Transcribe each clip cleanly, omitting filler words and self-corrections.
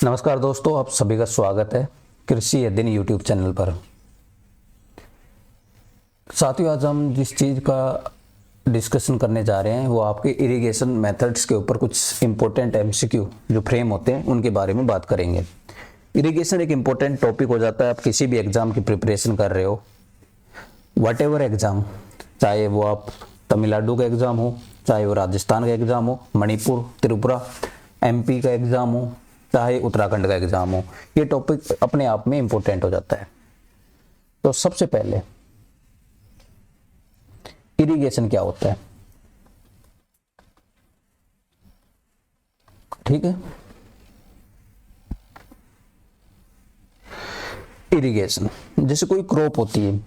नमस्कार दोस्तों, आप सभी का स्वागत है कृषि ये दिन यूट्यूब चैनल पर। साथियों, आज हम जिस चीज़ का डिस्कशन करने जा रहे हैं वो आपके इरिगेशन मेथड्स के ऊपर कुछ इम्पोर्टेंट एमसीक्यू जो फ्रेम होते हैं उनके बारे में बात करेंगे। इरिगेशन एक इम्पोर्टेंट टॉपिक हो जाता है। आप किसी भी एग्ज़ाम की प्रिपरेशन कर रहे हो, वट एवर एग्ज़ाम, चाहे वो आप तमिलनाडु का एग्ज़ाम हो, चाहे वो राजस्थान का एग्ज़ाम हो, मणिपुर, त्रिपुरा, एमपी का एग्ज़ाम हो, चाहे उत्तराखंड का एग्जाम हो, ये टॉपिक अपने आप में इंपॉर्टेंट हो जाता है। तो सबसे पहले इरिगेशन क्या होता है, ठीक है। इरिगेशन जैसे कोई क्रॉप होती है,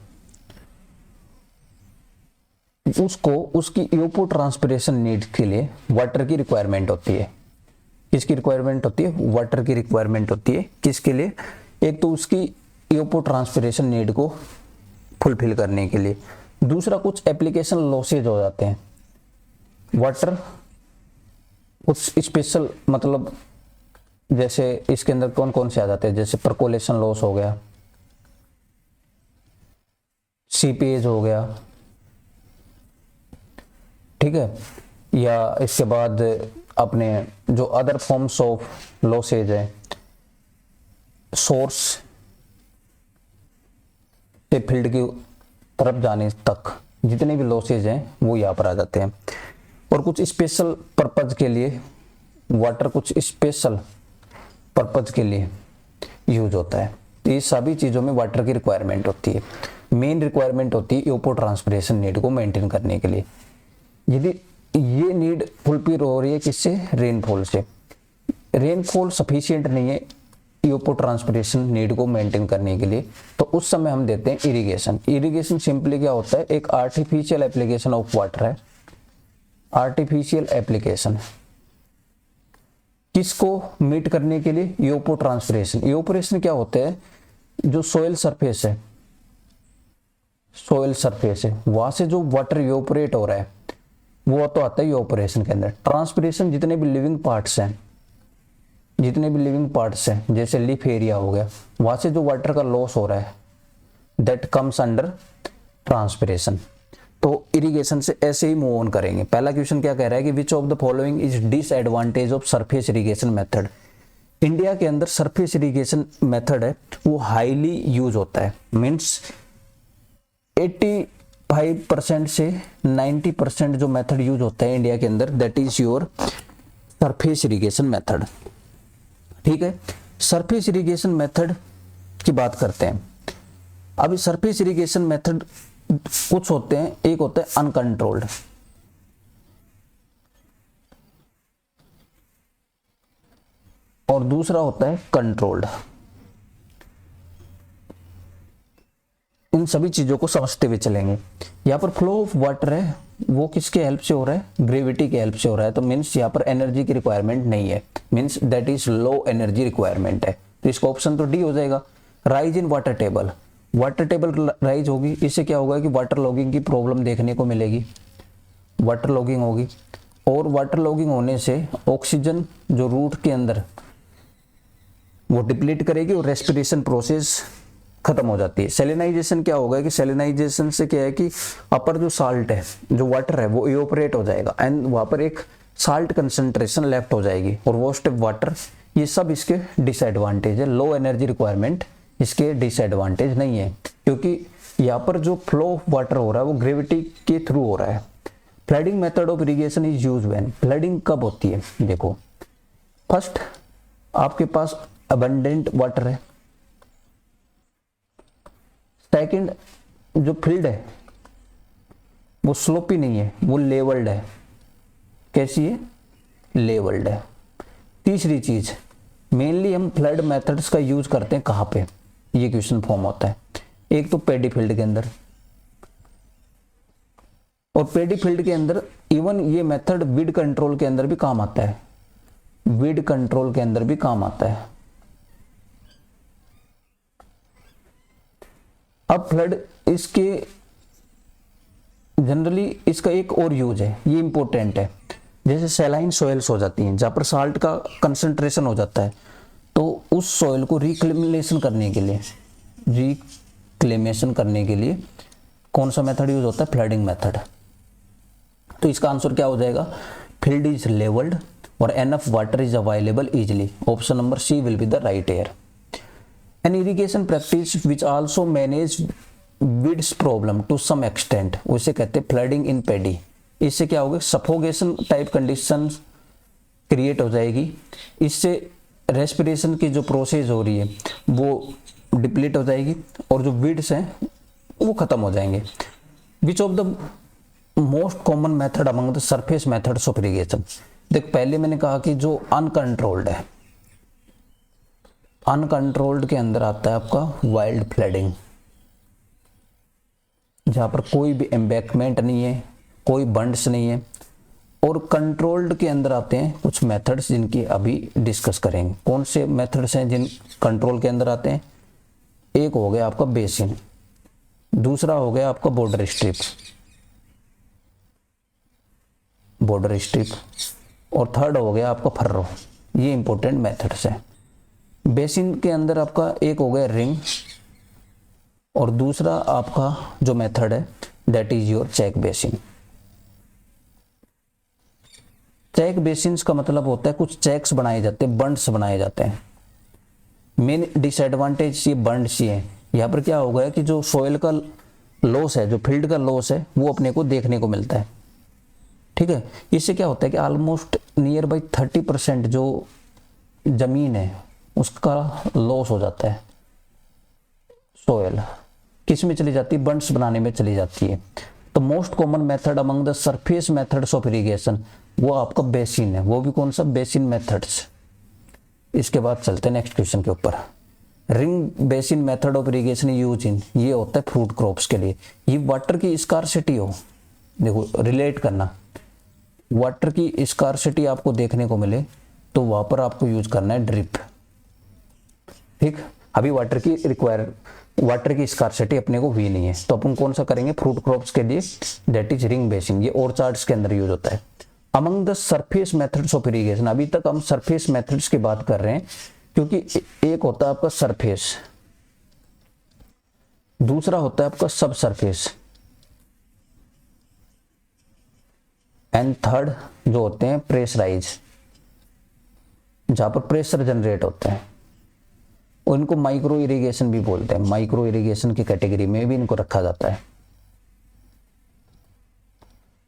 उसको उसकी इवोपो ट्रांसपिरेशन नीड के लिए वाटर की रिक्वायरमेंट होती है। किसकी रिक्वायरमेंट होती है? वाटर की रिक्वायरमेंट होती है। किसके लिए? एक तो उसकी इवोपो ट्रांसपिरेशन नीड को फुलफिल करने के लिए, दूसरा कुछ एप्लीकेशन लॉसेज हो जाते हैं। वाटर कुछ स्पेशल, मतलब जैसे इसके अंदर कौन कौन से आ जाते हैं, जैसे परकोलेशन लॉस हो गया, सीपेज हो गया, ठीक है, या इसके बाद अपने जो अदर फॉर्म्स ऑफ लॉसेज है, सोर्स से फील्ड की तरफ जाने तक जितने भी लॉसेज हैं वो यहाँ पर आ जाते हैं। और कुछ स्पेशल पर्पज के लिए वाटर कुछ स्पेशल पर्पज के लिए यूज होता है। तो ये सभी चीज़ों में वाटर की रिक्वायरमेंट होती है। मेन रिक्वायरमेंट होती है इवोपो ट्रांसपिरेशन नीड को मेंटेन करने के लिए। यदि ये नीड फुलफिल हो रही है किससे? रेनफॉल से। रेनफॉल सफिशिएंट नहीं है इवोपो ट्रांसपिरेशन नीड को मेंटेन करने के लिए, तो उस समय हम देते हैं इरिगेशन। इरिगेशन सिंपली क्या होता है? एक आर्टिफिशियल एप्लीकेशन ऑफ वाटर है। आर्टिफिशियल एप्लीकेशन किसको मीट करने के लिए? इवोपो ट्रांसपिरेशन। इवोपोरेशन क्या होता है? जो सोइल सरफेस है, सोइल सरफेस है, वहां से जो वाटर इवोपोरेट हो रहा है वो तो आता है इवोपोरेशन के अंदर। ट्रांसपिरेशन जितने भी लिविंग पार्ट्स हैं, जितने भी लिविंग पार्ट्स हैं, जैसे लीफ एरिया हो गया, वहां से जो वाटर का लॉस हो रहा है दैट कम्स अंडर ट्रांसपिरेशन। तो इरिगेशन से ऐसे ही मूव ऑन करेंगे। पहला क्वेश्चन क्या कह रहा है कि विच of the following is disadvantage of surface irrigation method. India के अंदर सरफेस इरिगेशन मेथड है वो हाईली यूज होता है। मीन्स 85% से 90% जो मेथड यूज होता है इंडिया के अंदर, that is your surface irrigation method, ठीक है। सरफेस इरिगेशन मेथड की बात करते हैं। अभी सरफेस इरिगेशन मेथड कुछ होते हैं, एक होता है अनकंट्रोल्ड, और दूसरा होता है कंट्रोल्ड। इन सभी चीजों को समझते हुए चलेंगे। यहाँ पर फ्लो ऑफ वाटर है वो किसके हेल्प से हो रहा है? ग्रेविटी के हेल्प से हो रहा है। तो मीन्स यहाँ पर एनर्जी की रिक्वायरमेंट नहीं है, means that is low energy requirement है। तो इसका ऑप्शन तो डी हो जाएगा। Rise in water table, water table rise होगी, इससे क्या होगा कि वाटर लॉगिंग की प्रॉब्लम देखने को मिलेगी, वाटर लॉगिंग होगी, और वाटर लॉगिंग होने से ऑक्सीजन जो रूट के अंदर वो डिप्लीट करेगी और रेस्पिरेशन प्रोसेस खत्म हो जाती है। सेलिनाइजेशन क्या होगा कि सेलिनाइजेशन से क्या है कि अपर जो साल्ट है, जो वाटर है, वो इवोपरेट हो जाएगा एंड वहां पर एक साल्ट कंसंट्रेशन लेफ्ट हो जाएगी और वो स्टेप वाटर। ये सब इसके डिसएडवांटेज है। लो एनर्जी रिक्वायरमेंट इसके डिसएडवांटेज नहीं है, क्योंकि यहाँ पर जो फ्लो ऑफ वाटर हो रहा है वो ग्रेविटी के थ्रू हो रहा है। Flooding method of irrigation is use when, flooding कब होती है? देखो, फर्स्ट आपके पास अबंडेंट वाटर है, सेकंड जो फील्ड है वो स्लोपी नहीं है, वो लेवल्ड है। कैसी है? लेवल्ड है। तीसरी चीज, मेनली हम फ्लड मेथड्स का यूज करते हैं कहां पे? ये क्वेश्चन फॉर्म होता है। एक तो पेडी फील्ड के अंदर, और पेडी फील्ड के अंदर इवन ये मेथड वीड कंट्रोल के अंदर भी काम आता है, वीड कंट्रोल के अंदर भी काम आता है। अब फ्लड इसके जनरली इसका एक और यूज है, ये इंपॉर्टेंट है। जैसे सैलाइन सॉइल्स हो जाती हैं जहां पर साल्ट का कंसंट्रेशन हो जाता है, तो उस सॉइल को रिक्लेमेशन करने के लिए कौन सा मेथड यूज होता है? Flooding method. तो इसका आंसर क्या हो जाएगा? फील्ड इज लेवल्ड और enough water is available easily. Option number C will be the right air. An irrigation practice which also manage weeds problem to some extent, उसे कहते हैं फ्लडिंग इन paddy. इससे क्या होगा? सफोकेशन टाइप कंडीशन क्रिएट हो जाएगी। इससे रेस्पिरेशन की जो प्रोसेस हो रही है वो डिप्लीट हो जाएगी और जो विड्स हैं वो खत्म हो जाएंगे। विच of the most common method among the surface methods of irrigation. देख, पहले मैंने कहा कि जो अनकंट्रोल्ड है, अनकंट्रोल्ड के अंदर आता है आपका वाइल्ड फ्लडिंग, जहां पर कोई भी एम्बैंकमेंट नहीं है, कोई बंड्स नहीं है। और कंट्रोल्ड के अंदर आते हैं कुछ मेथड्स जिनकी अभी डिस्कस करेंगे। कौन से मेथड्स हैं जिन कंट्रोल के अंदर आते हैं? एक हो गया आपका बेसिन, दूसरा हो गया आपका बॉर्डर स्ट्रिप, और थर्ड हो गया आपका फर्रो। ये इंपॉर्टेंट मेथड्स हैं। बेसिन के अंदर आपका एक हो गया रिंग, और दूसरा आपका जो मेथड है that is your check basin. Check basins का मतलब होता है कुछ चेक्स बनाए जाते हैं, बंड्स बनाए जाते हैं। मेन डिसएडवांटेज ये बंड्स ही है। यहाँ पर क्या हो गया कि जो सोयल का लॉस है, जो फील्ड का लॉस है, वो अपने को देखने को मिलता है। ठीक है, इससे क्या होता है कि ऑलमोस्ट नियर बाई 30% जो जमीन है उसका लॉस हो जाता है। सोयल किस में चली जाती है? बंड्स बनाने में चली जाती है। तो most common method among the surface methods of irrigation वो आपका बेसिन है। वो भी कौन सा? Basin methods. इसके बाद चलते हैं नेक्स्ट क्वेश्चन के ऊपर। Ring basin method of irrigation use in, ये होता है फ्रूट क्रॉप्स के लिए। ये वाटर की स्कार्सिटी हो, देखो रिलेट करना, वाटर की स्कार्सिटी आपको देखने को मिले तो वहां पर आपको यूज करना है ड्रिप। ठीक, अभी वाटर की स्कार्सिटी अपने को हुई नहीं है, तो अपन कौन सा करेंगे? फ्रूट क्रॉप्स के लिए दैट इज रिंग बेसिन। ये ऑर्चार्ड्स के अंदर यूज होता है। Among the surface methods of irrigation, अभी तक हम सरफेस मेथड्स की बात कर रहे हैं क्योंकि एक होता है आपका सरफेस, दूसरा होता है आपका सब सरफेस, एंड थर्ड जो होते हैं प्रेशराइज, जहां पर प्रेशर जनरेट होता है। और इनको माइक्रो इरिगेशन भी बोलते हैं। माइक्रो इरिगेशन की कैटेगरी में भी इनको रखा जाता है।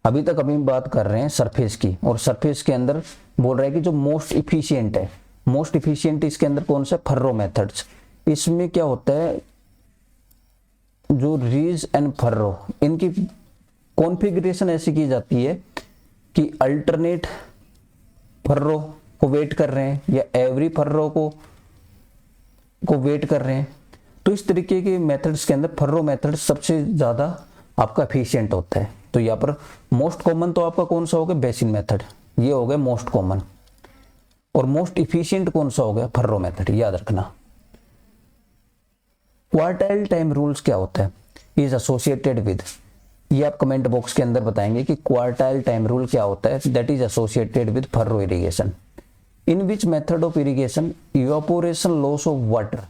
अभी तक अभी बात कर रहे हैं सरफेस की, और सरफेस के अंदर बोल रहा है कि जो मोस्ट इफिशिएंट है, मोस्ट इफिशिएंट इसके अंदर कौन सा? Furrow methods. इसमें क्या होता है, जो रीज एंड फर्रो, इनकी कॉन्फ़िगरेशन ऐसी की जाती है कि अल्टरनेट फर्रो को वेट कर रहे हैं या एवरी फर्रो को वेट कर रहे हैं। तो इस तरीके के मेथड्स के अंदर फर्रो मेथड सबसे ज्यादा आपका एफिशिएंट होता है। तो यहाँ पर मोस्ट कॉमन तो आपका कौन सा हो गया? बेसिन मेथड, ये हो गया मोस्ट कॉमन। और मोस्ट इफिशिएंट कौन सा हो गया? फर्रो मेथड, याद रखना। क्वार्टाइल टाइम रूल्स क्या होता है? इज एसोसिएटेड विद, ये आप कमेंट बॉक्स के अंदर बताएंगे कि क्वार्टाइल टाइम रूल क्या होता है। That is associated with furrow irrigation. In which method of irrigation evaporation loss of water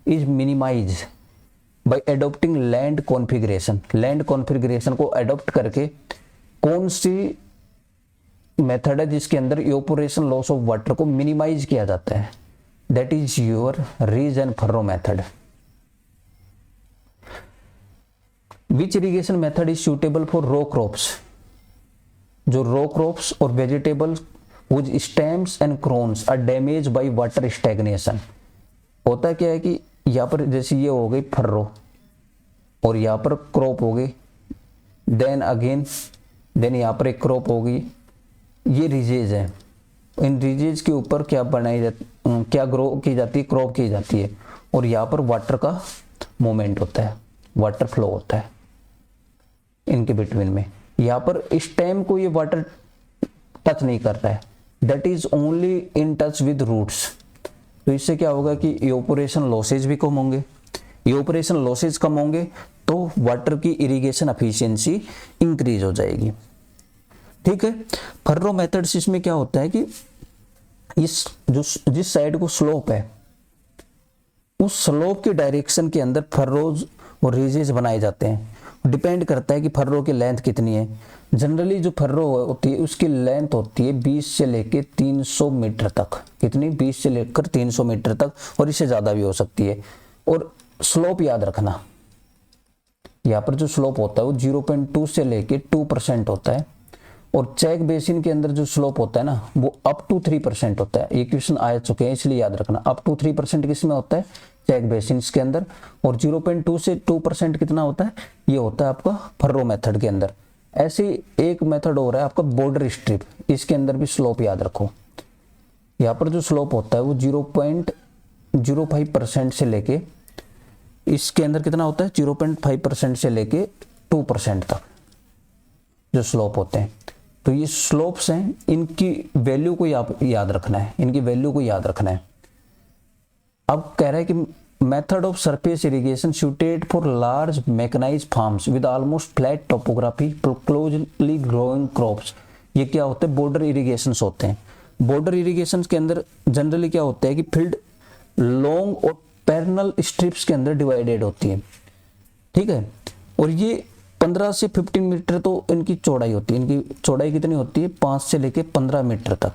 is minimise by adopting land configuration. Land configuration को एडॉप्ट करके कौन सी मेथड है जिसके अंदर इवापोरेशन लॉस ऑफ वाटर को मिनिमाइज किया जाता है? That is your ridge and furrow method. Which irrigation method is suitable for row crops? जो रो क्रॉप्स और vegetables which stems and crowns are damage by water stagnation. होता क्या है कि यहाँ पर जैसे ये हो गई फर्रो और यहाँ पर क्रॉप हो गई, देन यहाँ पर एक क्रॉप हो गई, ये रिजेज है। इन रिजेज के ऊपर क्या ग्रो की जाती है? क्रॉप की जाती है। और यहाँ पर वाटर का मूवमेंट होता है, वाटर फ्लो होता है इनके बिटवीन में। यहाँ पर स्टेम को ये वाटर टच नहीं कर रहा है, that is only in touch with roots. तो इससे क्या होगा कि इवापोरेशन लॉसेज भी कम होंगे। इवापोरेशन लॉसेज कम होंगे तो वाटर की इरिगेशन एफिशिएंसी इंक्रीज हो जाएगी। ठीक है, फर्रो मेथड्स इसमें क्या होता है कि जिस साइड को स्लोप है उस स्लोप के डायरेक्शन के अंदर फर्रोज और रिजेज बनाए जाते हैं। डिपेंड करता है कि फर्रो की लेंथ कितनी है। जनरली जो फर्रो होती है उसकी लेंथ होती है 20 से लेके 300 मीटर तक। कितनी? 20 से लेकर 300 मीटर तक, और इससे ज़्यादा भी हो सकती है। और स्लोप याद रखना, यहाँ पर जो स्लोप होता है वो 0.2 से लेके 2% होता है, और चेक बेसिन के अंदर जो स्लोप होता है ना वो अप टू 3% होता है। ये क्वेश्चन आ चुके हैं इसलिए याद रखना। अप टू 3% किस में होता है? चेक बेसिन के अंदर। और 0.2 से 2% कितना होता है? ये होता है आपका फर्रो मेथड के अंदर। ऐसे एक मेथड हो रहा है आपका बॉर्डर स्ट्रिप, इसके अंदर भी स्लोप याद रखो। यहाँ पर जो स्लोप होता है वो 0.05% से लेके, इसके अंदर कितना होता है? 0.5% से लेके 2% तक जो स्लोप होते हैं। तो ये स्लोप्स हैं, इनकी वैल्यू को याद रखना है, इनकी वैल्यू को याद रखना है। अब कह रहा है कि method of surface irrigation suited for large mechanised farms with almost flat topography closely growing crops. ये क्या होते हैं? बॉर्डर इरिगेशंस होते हैं। बॉर्डर इरिगेशंस के अंदर जनरली क्या होता है कि फील्ड लॉन्ग और पैरेलल स्ट्रिप्स के अंदर डिवाइडेड होती है, ठीक है। और ये 15 से 15 मीटर तो इनकी चौड़ाई होती है। इनकी चौड़ाई कितनी होती है? 5 से लेके 15 मीटर तक,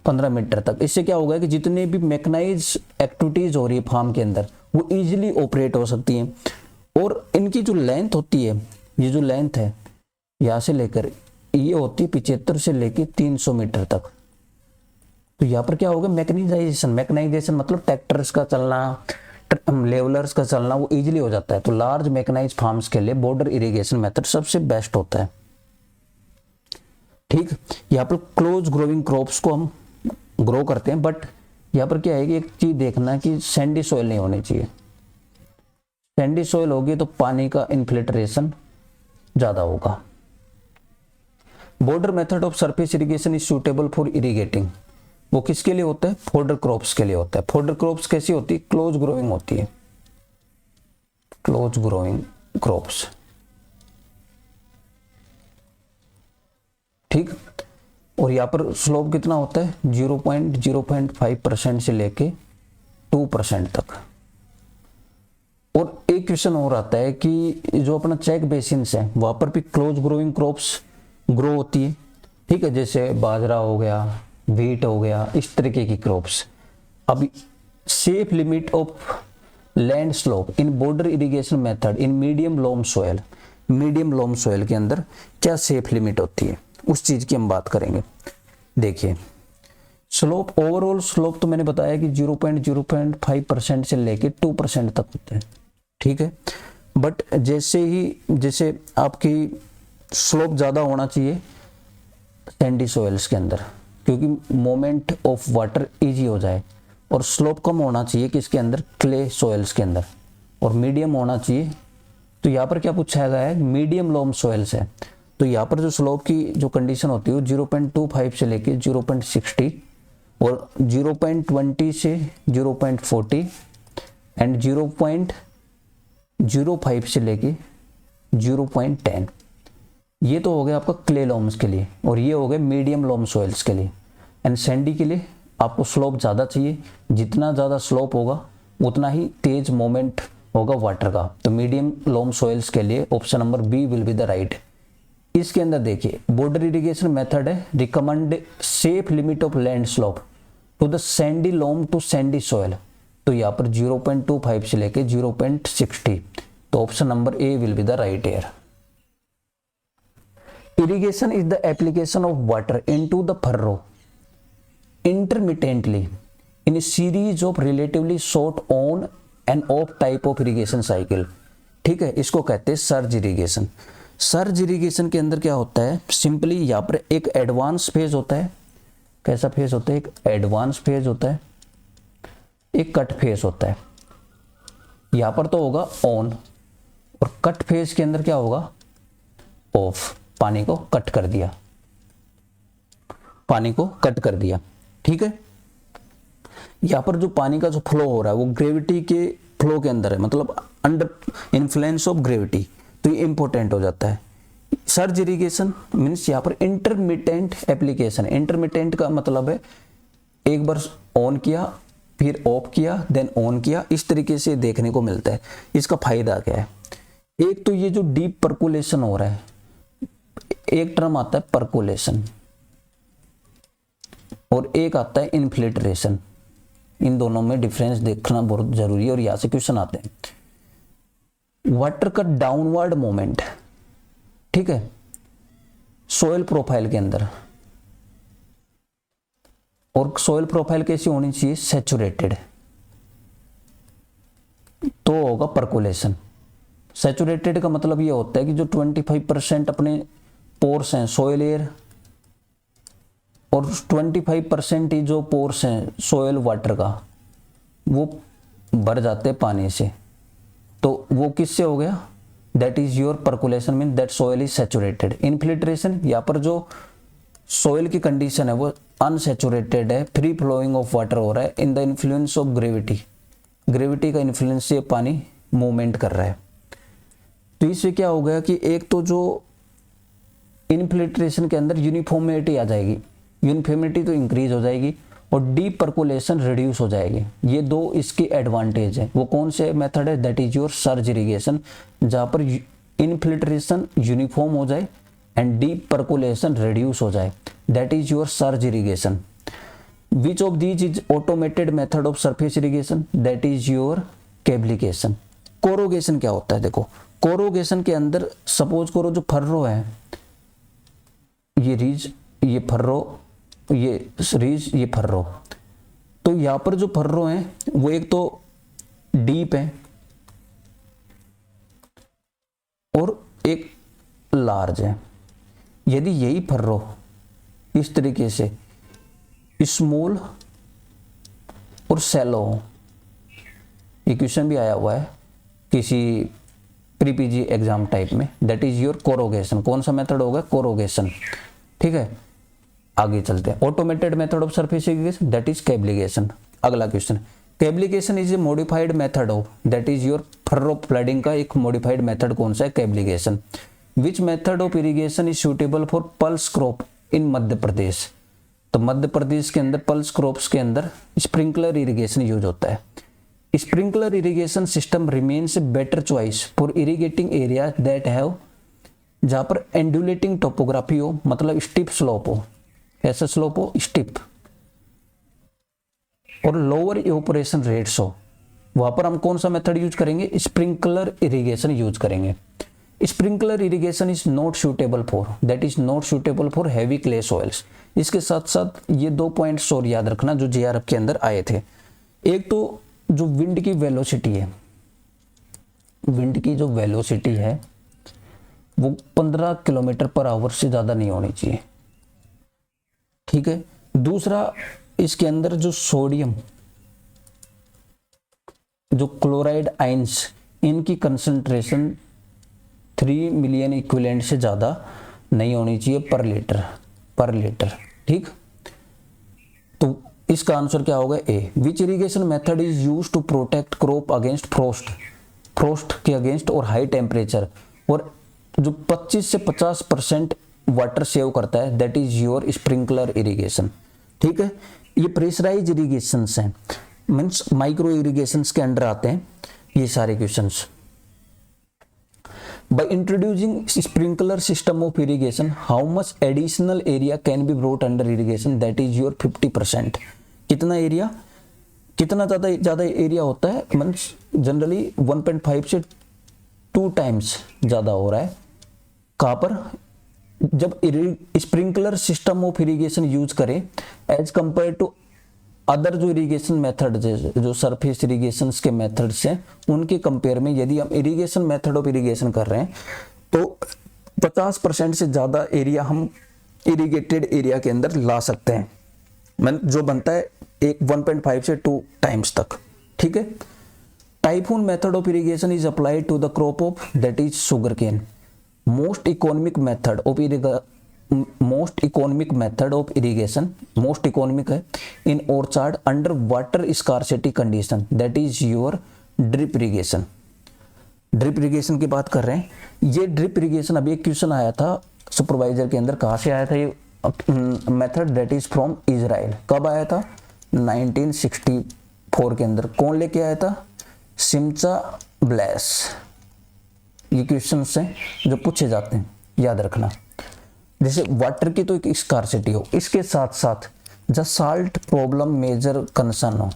15 मीटर तक। इससे क्या होगा कि जितने भी मैकेनाइज एक्टिविटीज हो रही है फार्म के अंदर वो इजीली ऑपरेट हो सकती हैं। और इनकी जो लेंथ होती है, ये जो लेंथ है यहाँ से लेकर ये होती है 75 से लेके 300 मीटर तक। तो यहाँ पर क्या होगा? मैकेनाइजेशन मतलब ट्रैक्टर्स का चलना, लेवलर्स का चलना वो इजीली हो जाता है। तो लार्ज मैकेनाइज्ड फार्म्स के लिए बॉर्डर इरिगेशन मेथड सबसे बेस्ट होता है, ठीक। यहाँ पर क्लोज ग्रोइंग क्रॉप्स को हम ग्रो करते हैं, बट यहाँ पर क्या है कि एक चीज देखना कि सैंडी सॉइल नहीं होनी चाहिए। सैंडी सॉइल होगी तो पानी का इन्फिल्ट्रेशन ज्यादा होगा। Border method of surface irrigation is suitable for irrigating. वो किसके लिए होता है? फोडर क्रॉप्स के लिए होता है। फोडर क्रॉप्स कैसी होती है? क्लोज ग्रोइंग होती है, क्लोज ग्रोइंग क्रॉप्स, ठीक। और यहाँ पर स्लोप कितना होता है? 0.05% से लेके 2% तक। और एक क्वेश्चन और आता है कि जो अपना चेक बेसिन है वहां पर भी क्लोज ग्रोइंग क्रॉप्स ग्रो होती है, ठीक है। जैसे बाजरा हो गया, व्हीट हो गया, इस तरीके की क्रॉप्स। अब safe limit of land slope in border irrigation method in medium loam soil. Medium loam soil के अंदर क्या सेफ लिमिट होती है उस चीज की हम बात करेंगे। देखिए स्लोप, ओवरऑल स्लोप तो मैंने बताया कि 0.05% से लेके 2% तक होते हैं, ठीक है। बट जैसे आपकी स्लोप ज्यादा होना चाहिए सैंडी सॉइल्स के अंदर, क्योंकि मोमेंट ऑफ वाटर इजी हो जाए। और स्लोप कम होना चाहिए किसके अंदर? क्ले सॉइल्स के अंदर। और मीडियम होना चाहिए। तो यहाँ पर क्या पूछा गया है? मीडियम लोम सॉइल्स है। तो यहाँ पर जो स्लोप की जो कंडीशन होती है वो 0.25 से लेके 0.60 और 0.20 से 0.40 एंड 0.05 से लेके 0.10। ये तो हो गया आपका क्ले लॉम्स के लिए, और ये हो गए मीडियम लॉम सॉइल्स के लिए। एंड सैंडी के लिए आपको स्लोप ज़्यादा चाहिए। जितना ज़्यादा स्लोप होगा उतना ही तेज मोमेंट होगा वाटर का। तो मीडियम लॉम सॉइल्स के लिए option number B will be the right. इसके अंदर देखिए बॉर्डर इरिगेशन मेथड है recommend safe limit of land slope to the sandy loam to sandy soil. तो यहाँ पर 0.25 से लेके 0.60। तो option number A will be the right air. Irrigation is the application of water into the furrow intermittently in a series of relatively short on and off type of irrigation cycle, ठीक है। इसको कहते हैं surge irrigation. Surge irrigation के अंदर क्या होता है? सिंपली यहाँ पर एक एडवांस फेज होता है। कैसा फेज होता है? एक एडवांस फेज होता है, एक कट फेज होता है। यहाँ पर तो होगा ऑन, और कट फेज के अंदर क्या होगा? ऑफ। पानी को कट कर दिया, पानी को कट कर दिया, ठीक है। यहां पर जो पानी का जो फ्लो हो रहा है वो ग्रेविटी के फ्लो के अंदर है, मतलब अंडर इन्फ्लुएंस ऑफ ग्रेविटी। तो ये इंपॉर्टेंट हो जाता है। सर्ज इरिगेशन मीन्स यहाँ पर इंटरमिटेंट एप्लीकेशन। इंटरमिटेंट का मतलब है एक बार ऑन किया फिर ऑफ किया, देन ऑन किया, इस तरीके से देखने को मिलता है। इसका फायदा क्या है? एक तो ये जो डीप परकुलेशन हो रहा है, एक टर्म आता है परकुलेशन और एक आता है इन्फिल्ट्रेशन। इन दोनों में डिफरेंस देखना बहुत जरूरी है और यहां से क्वेश्चन आते हैं। वाटर का डाउनवर्ड मूवमेंट, ठीक है, सोयल प्रोफाइल के अंदर, और सोयल प्रोफाइल कैसी होनी चाहिए? सैचुरेटेड, तो होगा परकुलेशन। सैचुरेटेड का मतलब ये होता है कि जो 25% अपने पोर्स हैं सोयल एयर और 25% ही जो पोर्स हैं सोयल वाटर का वो भर जाते हैं पानी से, तो वो किससे हो गया? That is your percolation, mean that soil is saturated. Infiltration, यहाँ पर जो सोयल की कंडीशन है वो अनसैचुरेटेड है, फ्री फ्लोइंग ऑफ वाटर हो रहा है in the influence of gravity, gravity का इन्फ्लुएंस से पानी मूवमेंट कर रहा है। तो इससे क्या हो गया कि एक तो जो इन्फिल्ट्रेशन के अंदर यूनिफॉर्मिटी आ जाएगी, यूनिफॉर्मिटी तो इंक्रीज हो जाएगी और डीप परकुलेशन रिड्यूस हो जाएगी। ये दो इसके एडवांटेज है। वो कौन से मेथड है? That is your surge irrigation, जहां पर इन्फिल्ट्रेशन यूनिफॉर्म हो जाए एंड डीप परकुलेशन रिड्यूस हो जाए, that is your surge irrigation. Which of these is automated method of surface irrigation? That is your cablegation. Corrugation क्या होता है? देखो, कोरोगेशन के अंदर सपोज करो जो फर्रो है, ये रीज, ये फर्रो, ये रीज, ये फर्रो, तो यहां पर जो फर्रो हैं वो एक तो डीप है और एक लार्ज है। यदि यही फर्रो इस तरीके से स्मॉल और सैलो हो, ये क्वेश्चन भी आया हुआ है किसी प्री पीजी एग्जाम टाइप में, दैट इज योर कोरोगेशन। कौन सा मेथड होगा? कोरोगेशन, ठीक है। आगे चलते हैं। Automated method of surface irrigation, that is cablegation. अगला question, cablegation is a modified method of, that is your furrow flooding का एक मॉडिफाइड मेथड कौन सा है? Cablegation. Which method of irrigation is suitable for pulse crop in Madhya Pradesh? तो मध्य प्रदेश के अंदर pulse crops के अंदर स्प्रिंकलर इरिगेशन यूज होता है। Sprinkler irrigation system remains a better choice for irrigating area that have, जहां पर एंडुलेटिंग टोपोग्राफी हो, मतलब स्टिप स्लोप हो, ऐसा स्लोप हो स्टिप, और लोअर इवेपोरेशन रेट्स हो, वहां पर हम कौन सा मेथड यूज करेंगे? स्प्रिंकलर इरिगेशन यूज करेंगे। Sprinkler irrigation is not suitable for, that is not suitable for heavy clay soils. इसके साथ साथ ये 2 पॉइंट्स और याद रखना जो जेआरएफ के अंदर आए थे। एक तो जो विंड की वेलोसिटी है, विंड की जो वेलोसिटी है वो 15 किलोमीटर पर आवर से ज्यादा नहीं होनी चाहिए, ठीक है। दूसरा, इसके अंदर जो सोडियम, जो क्लोराइड आयंस, इनकी कंसंट्रेशन 3 मिलियन इक्विवेलेंट से ज्यादा नहीं होनी चाहिए पर लीटर, ठीक। तो इसका आंसर क्या होगा? A. Which irrigation method is use to protect crop against frost के अगेंस्ट और हाई टेम्परेचर, और जो 25 से 50% वाटर सेव करता है, that is your sprinkler irrigation, ठीक है। ये प्रेशराइज इरिगेशन हैं, मीन्स माइक्रो इरिगेशन के अंडर आते हैं ये सारे questions. By introducing sprinkler system of irrigation, how much additional area can be brought under irrigation? That is your 50%. कितना एरिया, कितना ज़्यादा एरिया होता है? मीन्स जनरली 1.5 से 2 टाइम्स ज़्यादा हो रहा है। कहाँ पर? जब sprinkler system of irrigation use करें एज कंपेयर टू अदर जो इरिगेशन मेथड, जो सरफेस इरिगेशन के मेथड्स हैं उनके कंपेयर में, यदि हम इरिगेशन मेथड ऑफ इरिगेशन कर रहे हैं तो 50% से ज़्यादा एरिया हम इरिगेटेड एरिया के अंदर ला सकते हैं, जो बनता है एक 1.5 से 2 टाइम्स तक, ठीक है। Typhoon method of irrigation is applied to the crop of, that is sugar cane. Most economic method of irrigation, most economic है in orchard under water scarcity condition, that is your drip irrigation. Drip irrigation की बात कर रहे हैं। ये drip irrigation, अभी एक question आया था सुपरवाइजर के अंदर, कहाँ से आया था ये method? That is from Israel. कब आया था? 4 के अंदर कौन लेके आया था? सिमचा ब्लेस। ये क्वेश्चन हैं जो पूछे जाते हैं, याद रखना। जैसे वाटर की तो एक स्कार्सिटी हो, इसके साथ साथ the salt problem major concern हो,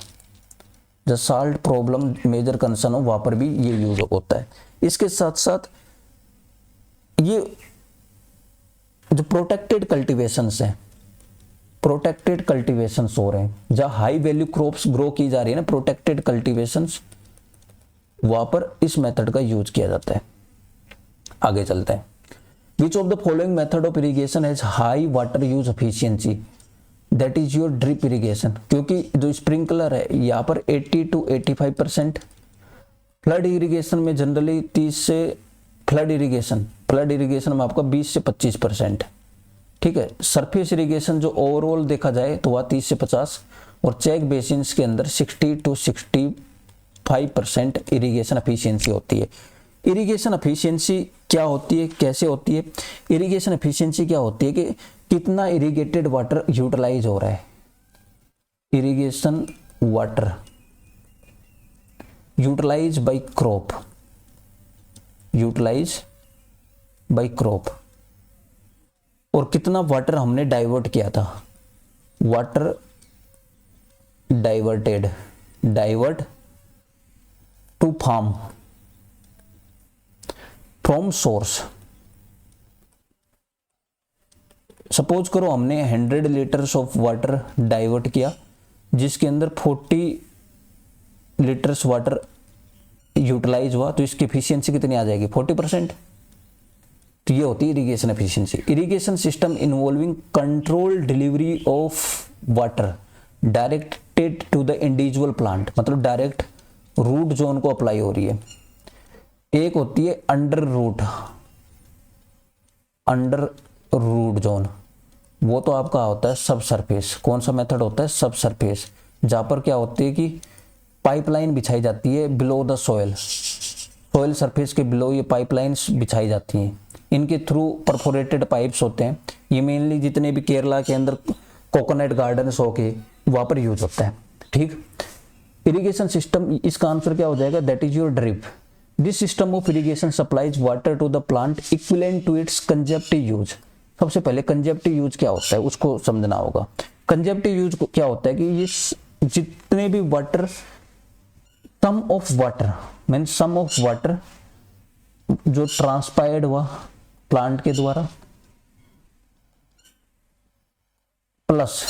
the salt problem major concern हो, वहां पर भी ये यूज होता है। इसके साथ साथ ये जो प्रोटेक्टेड कल्टीवेशंस हैं, प्रोटेक्टेड कल्टीवेशंस हो रहे हैं, जहां हाई वैल्यू क्रॉप्स ग्रो की जा रही है ना, प्रोटेक्टेड कल्टीवेशंस, वहां पर इस मेथड का यूज किया जाता है। आगे चलते हैं। विच of the following method of irrigation has high water use efficiency? That is your drip irrigation. क्योंकि जो स्प्रिंकलर है यहाँ पर 80 to 85%, फ्लड इरिगेशन में जनरली 30 से फ्लड इरिगेशन में आपका 20 से 25%, ठीक है। सरफेस इरिगेशन जो ओवरऑल देखा जाए तो वह 30 से 50, और चेक बेसिन्स के अंदर 60 to 65% इरिगेशन एफिशिएंसी होती है। इरिगेशन एफिशिएंसी क्या होती है, कैसे होती है? इरिगेशन एफिशिएंसी क्या होती है कि कितना इरिगेटेड वाटर यूटिलाइज हो रहा है। Irrigation water utilise by crop, utilise by crop, और कितना वाटर हमने डाइवर्ट किया था। Water diverted, divert to farm from source. Suppose करो हमने 100 लीटर्स ऑफ वाटर डाइवर्ट किया, जिसके अंदर 40 लीटर्स वाटर यूटिलाइज हुआ, तो इसकी एफिशिएंसी कितनी आ जाएगी? 40%। तो ये होती है irrigation efficiency. Irrigation system involving control delivery of water directed to the individual plant, मतलब डायरेक्ट रूट जोन को अप्लाई हो रही है। एक होती है अंडर रूट जोन, वो तो आपका होता है सब सरफेस। कौन सा मेथड होता है? सब सरफेस, जहां पर क्या होती है कि पाइपलाइन बिछाई जाती है बिलो द सोयल सरफेस के बिलो ये पाइपलाइंस बिछाई जाती हैं। इनके थ्रू परफोरेटेड पाइप्स होते हैं। ये मेनली जितने भी केरला के अंदर कोकोनट गार्डन्स हो के वहां पर यूज होता है, ठीक। इरिगेशन सिस्टम, इसका आंसर क्या हो जाएगा? That is your drip. This system of irrigation supplies water to the plant equivalent to its consumptive use. सबसे पहले कंजप्टिव यूज क्या होता है उसको समझना होगा। कंजप्टिव यूज क्या होता है कि ये जितने भी water, sum of water means sum of water जो ट्रांसपायर्ड हुआ प्लांट के द्वारा, प्लस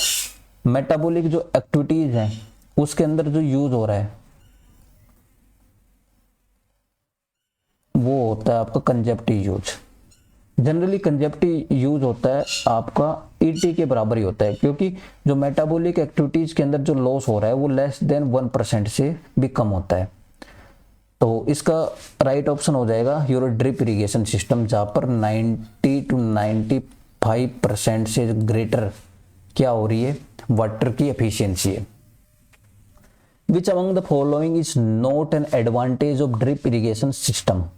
मेटाबॉलिक जो एक्टिविटीज हैं उसके अंदर जो यूज हो रहा है, वो होता है आपका कंजप्टिव यूज। जनरली कंजप्टिव यूज होता है आपका ईटी के बराबर ही होता है, क्योंकि जो मेटाबॉलिक एक्टिविटीज के अंदर जो लॉस हो रहा है वो लेस देन 1% से भी कम होता है। तो इसका राइट ऑप्शन हो जाएगा योर ड्रिप इरिगेशन सिस्टम, जहां पर 90 to 95% से ग्रेटर क्या हो रही है? वाटर की एफिशिएंसी है। Which among the following is not an advantage of drip irrigation system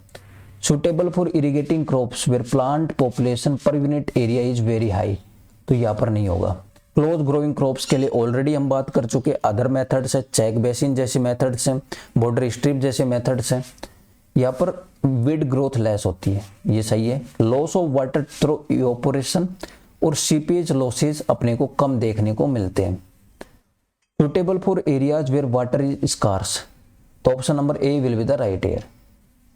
suitable for irrigating crops where plant population per unit area is very high? तो यहाँ पर नहीं होगा। क्लोज ग्रोइंग क्रॉप्स के लिए ऑलरेडी हम बात कर चुके। अदर मेथड्स है, चेक बेसिन जैसे मेथड्स हैं, बॉर्डर स्ट्रिप जैसे मेथड्स हैं। यहाँ पर विड ग्रोथ लेस होती है, ये सही है। Loss of water through evaporation और सीपेज लॉसेज अपने को कम देखने को मिलते हैं। Suitable for areas where water is scarce, तो option number A will be the right air.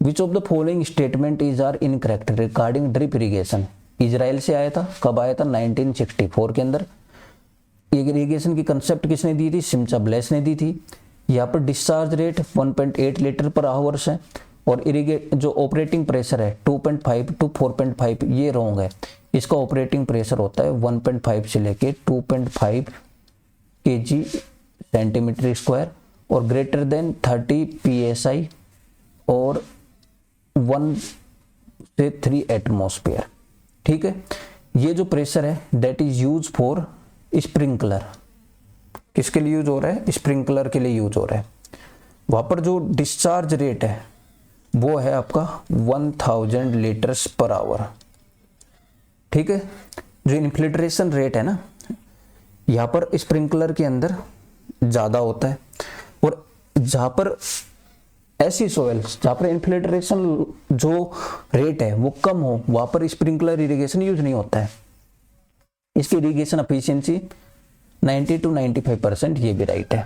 Which of the following statement is are incorrect regarding drip irrigation? Israel से आया था, कब आया था? 1964 के अंदर। इरिगेशन की कंसेप्ट किसने दी थी? सिमचा ब्लेस ने दी थी। यहाँ पर डिस्चार्ज रेट 1.8 लीटर पर आवर्स है, और इरिगेट जो ऑपरेटिंग प्रेशर है 2.5 to 4.5, ये रॉन्ग है। इसका ऑपरेटिंग प्रेशर होता है 1.5 से लेके 2.5 kg सेंटीमीटर स्क्वायर, और ग्रेटर देन 30 psi और 1 से 3 एटमॉस्फेयर, ठीक है। ये जो प्रेशर है that is use for sprinkler. किसके लिए यूज हो रहा है? स्प्रिंकलर के लिए यूज हो रहा है। वहां पर जो डिस्चार्ज रेट है वो है आपका 1000 लीटर्स पर आवर, ठीक है। जो इन्फिल्ट्रेशन रेट है ना, यहाँ पर स्प्रिंकलर के अंदर ज़्यादा होता है। और जहां पर ऐसी सोयल जहां पर इन्फिल्ट्रेशन जो रेट है वो कम हो, वहां पर स्प्रिंकलर इरिगेशन यूज नहीं होता है। इसकी इरिगेशन एफिशिएंसी 90 to 95%, ये भी राइट है।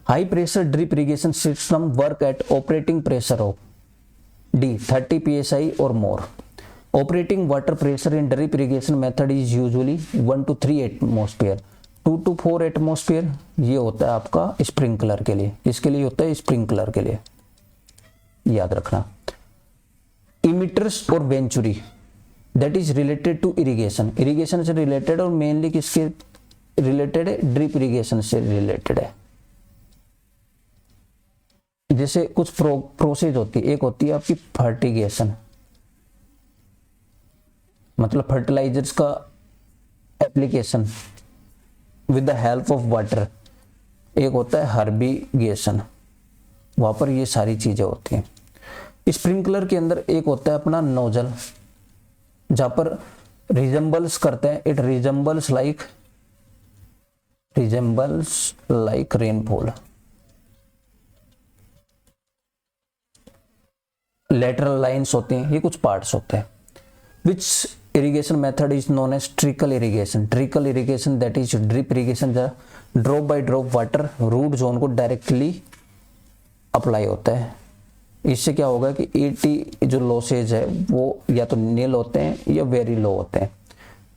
High pressure drip irrigation system work at operating pressure of the 30 psi और more. Operating water pressure in drip irrigation method is usually 1 to 3 atmosphere, 2 to 4 atmosphere. ये होता है आपका स्प्रिंकलर के लिए, इसके लिए होता है स्प्रिंकलर के लिए, याद रखना। इमिटर्स और venturi that is related to irrigation, irrigation से रिलेटेड और मेनली किसके रिलेटेड है, ड्रिप इरिगेशन से रिलेटेड है। जैसे कुछ प्रोसेस होती है, एक होती है आपकी फर्टिगेशन, मतलब फर्टिलाइजर्स का application with the help of water. एक होता है हर्बिगेशन, वहां पर ये सारी चीजें होती हैं। स्प्रिंकलर के अंदर एक होता है अपना नोजल, जहां पर रिजेंबल्स करते हैं, it resembles like rainfall. Lateral lines होती हैं, ये कुछ पार्ट्स होते हैं। Which irrigation method is known as trickle irrigation, trickle irrigation that is drip irrigation, drop by drop water root zone को डायरेक्टली अप्लाई होता है। इससे क्या होगा कि 80 जो लॉसेज है वो या तो नील होते हैं या वेरी लो होते हैं।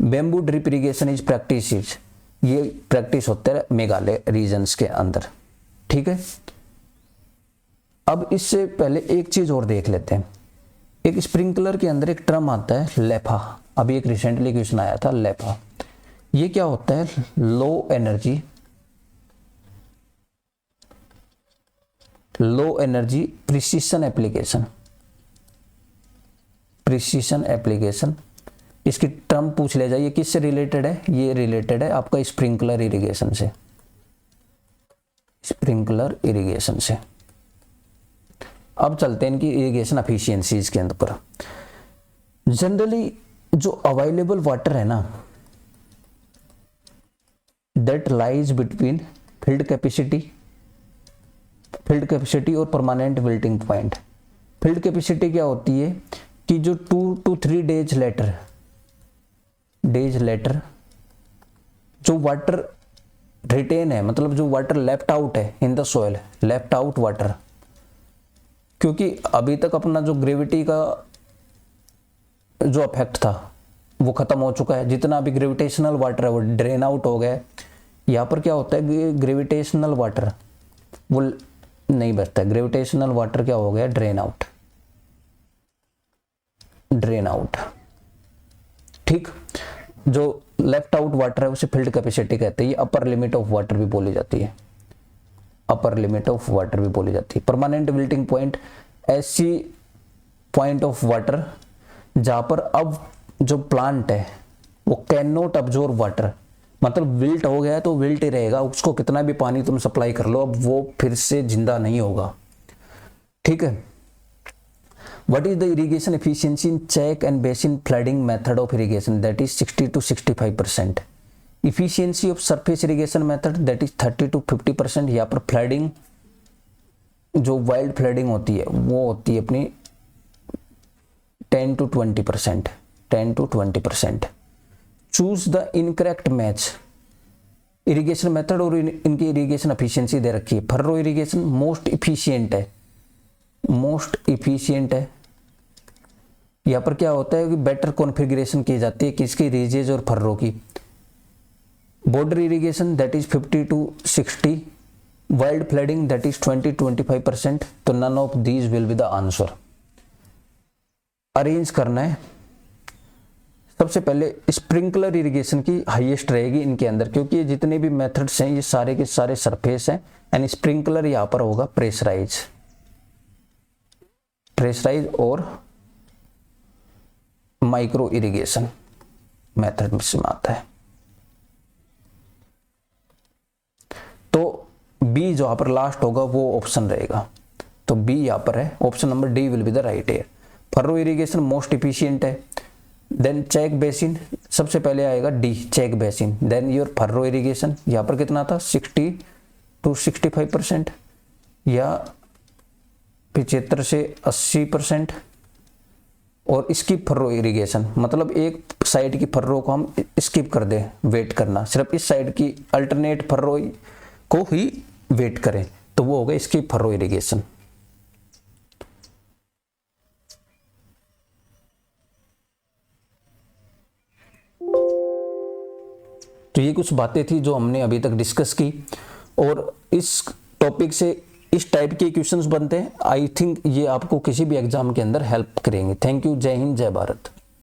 Bamboo drip irrigation is practice, ये प्रैक्टिस होता है मेघालय रीजन्स के अंदर, ठीक है। अब इससे पहले एक चीज और देख लेते हैं। एक स्प्रिंकलर के अंदर एक टर्म आता है लेफा, अभी एक रिसेंटली क्वेश्चन आया था लेफा। ये क्या होता है, लो एनर्जी प्रिसीशन एप्लीकेशन। इसकी टर्म पूछ ले जाइए किससे रिलेटेड है, ये रिलेटेड है आपका स्प्रिंकलर इरिगेशन से। अब चलते हैं इनकी इरिगेशन एफिशिएंसीज के अंदर। जनरली जो अवेलेबल वाटर है ना, that lies between field capacity और permanent wilting point. Field capacity क्या होती है कि जो 2 to 3 डेज लेटर जो वाटर रिटेन है, मतलब जो वाटर लेफ्ट आउट है in the soil, left out water, क्योंकि अभी तक अपना जो ग्रेविटी का जो इफेक्ट था वो खत्म हो चुका है। जितना अभी ग्रेविटेशनल वाटर है वो ड्रेन आउट हो गया है। यहाँ पर क्या होता है, ग्रेविटेशनल वाटर वो नहीं बचता है, ग्रेविटेशनल वाटर क्या हो गया, ड्रेन आउट, ठीक। जो लेफ्ट आउट वाटर है उसे फील्ड कैपेसिटी कहते हैं। ये अपर लिमिट ऑफ वाटर भी बोली जाती है, परमानेंट विल्टिंग पॉइंट, ऐसी पॉइंट ऑफ वाटर जहां पर अब जो प्लांट है वो कैन नॉट अब्जॉर्ब वाटर, मतलब विल्ट हो गया है तो विल्ट ही रहेगा, उसको कितना भी पानी तुम सप्लाई कर लो अब वो फिर से जिंदा नहीं होगा, ठीक है। What is the irrigation efficiency in check and basin flooding method of irrigation, that is 60 to 65%। Efficiency of surface irrigation method that is 30 to 50%। यहाँ पर फ्लडिंग जो वाइल्ड फ्लडिंग होती है वो होती है अपनी 10 to 20%। Choose the incorrect match irrigation method और इनकी इरिगेशन एफिशिएंसी दे रखी है। फर्रो इरिगेशन मोस्ट इफिशिएंट है। यहाँ पर क्या होता है कि बेटर कॉन्फ़िगरेशन की जाती है किसकी, रीजेज और फर्रो की। Border irrigation that is 50 to 60, wild flooding that is 20 to 25%। तो none of these will be the answer. Arrange करना है, सबसे पहले स्प्रिंकलर इरिगेशन की हाईएस्ट रहेगी इनके अंदर, क्योंकि ये जितने भी मेथड्स हैं ये सारे के सारे सरफेस हैं, एंड स्प्रिंकलर यहाँ पर होगा प्रेशराइज और माइक्रो इरिगेशन मेथड में से आता है। तो बी जो यहाँ पर लास्ट होगा वो ऑप्शन रहेगा, तो बी यहाँ पर है, option number D will be the right है। फर्रो इरिगेशन मोस्ट इफिशिएंट है। देन चेक बेसिन सबसे पहले आएगा D, check basin. Then your furrow irrigation यहाँ पर कितना था 60 टू 65% या 75 से 80%। और इसकी फर्रो इरिगेशन मतलब एक साइड की फर्रो को हम स्किप कर दें, वेट करना, सिर्फ इस साइड की अल्टरनेट फर्रो को ही वेट करें, तो वो होगा इसकी फर्रो इरिगेशन। तो ये कुछ बातें थी जो हमने अभी तक डिस्कस की, और इस टॉपिक से इस टाइप के क्वेश्चंस बनते हैं। आई थिंक ये आपको किसी भी एग्जाम के अंदर हेल्प करेंगे। Thank you. जय हिंद, जय भारत।